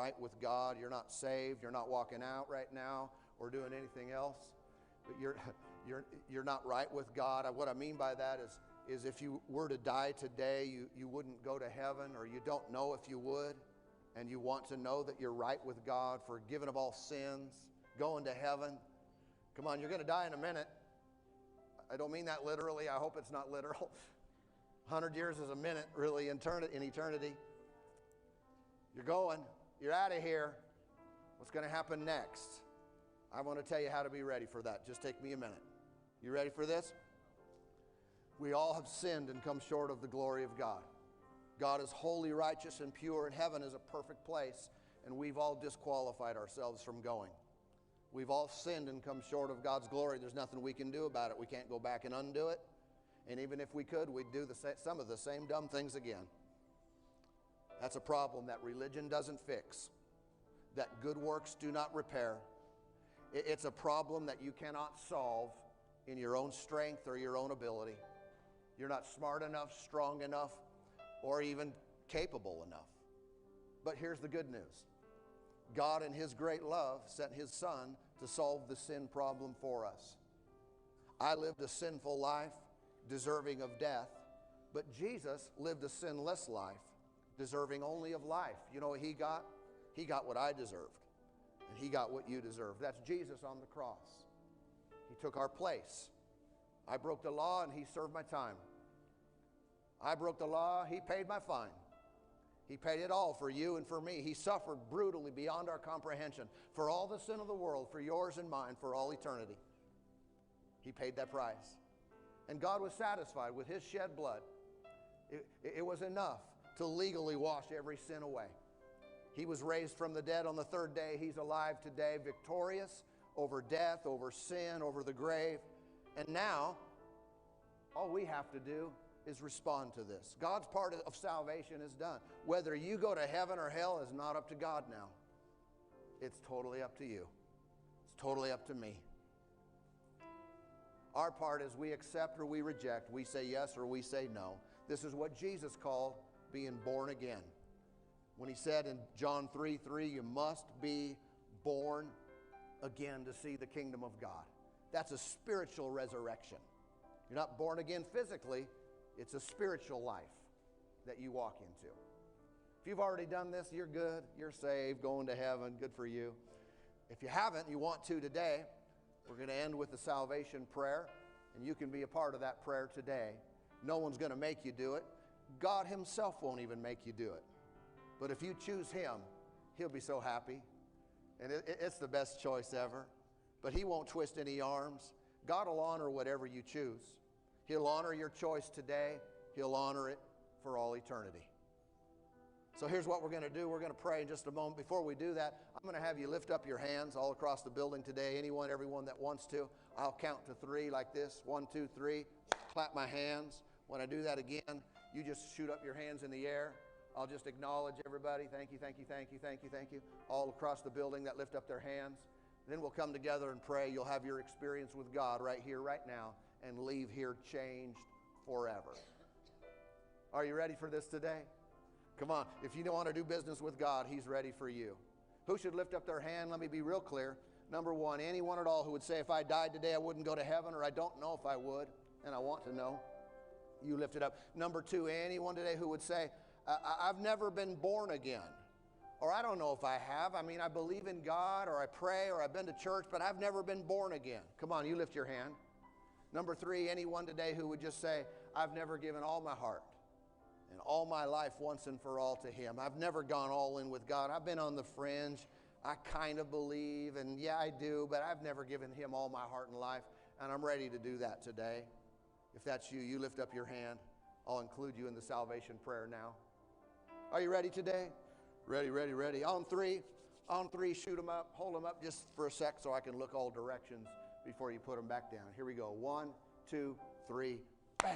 right with God. You're not saved. You're not walking out right now or doing anything else. But you're not right with God. What I mean by that is if you were to die today, you wouldn't go to heaven, or you don't know if you would, and you want to know that you're right with God, forgiven of all sins, going to heaven. Come on, you're going to die in a minute. I don't mean that literally. I hope it's not literal. 100 years is a minute, really, in eternity. You're going. You're out of here. What's going to happen next? I want to tell you how to be ready for that. Just take me a minute. You ready for this? We all have sinned and come short of the glory of God. God is holy, righteous, and pure, and heaven is a perfect place, and we've all disqualified ourselves from going. We've all sinned and come short of God's glory. There's nothing we can do about it. We can't go back and undo it. And even if we could, we'd do some of the same dumb things again. That's a problem that religion doesn't fix, that good works do not repair. It's a problem that you cannot solve in your own strength or your own ability. You're not smart enough, strong enough, or even capable enough. But here's the good news. God in His great love sent His Son to solve the sin problem for us. I lived a sinful life, deserving of death, but Jesus lived a sinless life, deserving only of life. You know what He got? He got what I deserved, and He got what you deserve. That's Jesus on the cross. He took our place. I broke the law, and He served my time. I broke the law, He paid my fine. He paid it all for you and for me. He suffered brutally beyond our comprehension for all the sin of the world, for yours and mine, for all eternity. He paid that price. And God was satisfied with His shed blood. It was enough to legally wash every sin away. He was raised from the dead on the third day. He's alive today, victorious over death, over sin, over the grave. And now, all we have to do is respond to this. God's part of salvation is done. Whether you go to heaven or hell is not up to God now. It's totally up to you. It's totally up to me. Our part is we accept or we reject. We say yes or we say no. This is what Jesus called being born again. When He said in John 3:3, you must be born again to see the kingdom of God. That's a spiritual resurrection. You're not born again physically. It's a spiritual life that you walk into. If you've already done this, you're good. You're saved, going to heaven. Good for you. If you haven't, you want to today, we're going to end with the salvation prayer, and you can be a part of that prayer today. No one's going to make you do it. God Himself won't even make you do it. But if you choose Him, He'll be so happy. And it's the best choice ever. But He won't twist any arms. God will honor whatever you choose. He'll honor your choice today. He'll honor it for all eternity. So here's what we're going to do. We're going to pray in just a moment. Before we do that, I'm going to have you lift up your hands all across the building today. Anyone, everyone that wants to. I'll count to 3 like this. 1, 2, 3. Clap my hands. When I do that again, you just shoot up your hands in the air. I'll just acknowledge everybody. Thank you, thank you, thank you, thank you, thank you. All across the building that lift up their hands. Then we'll come together and pray. You'll have your experience with God right here, right now, and leave here changed forever. Are you ready for this today? Come on. If you don't want to do business with God, He's ready for you. Who should lift up their hand? Let me be real clear. Number one, anyone at all who would say, if I died today, I wouldn't go to heaven, or I don't know if I would, and I want to know. You lift it up. Number two, anyone today who would say, I've never been born again, or I don't know if I have. I mean, I believe in God, or I pray, or I've been to church, but I've never been born again. Come on, you lift your hand. Number three, anyone today who would just say, I've never given all my heart and all my life once and for all to Him. I've never gone all in with God. I've been on the fringe. I kind of believe, and yeah, I do, but I've never given Him all my heart and life, and I'm ready to do that today. If that's you, you lift up your hand. I'll include you in the salvation prayer now. Are you ready today? Ready, ready, ready. On three, shoot them up, hold them up just for a sec so I can look all directions before you put them back down. Here we go. 1, 2, 3, bam.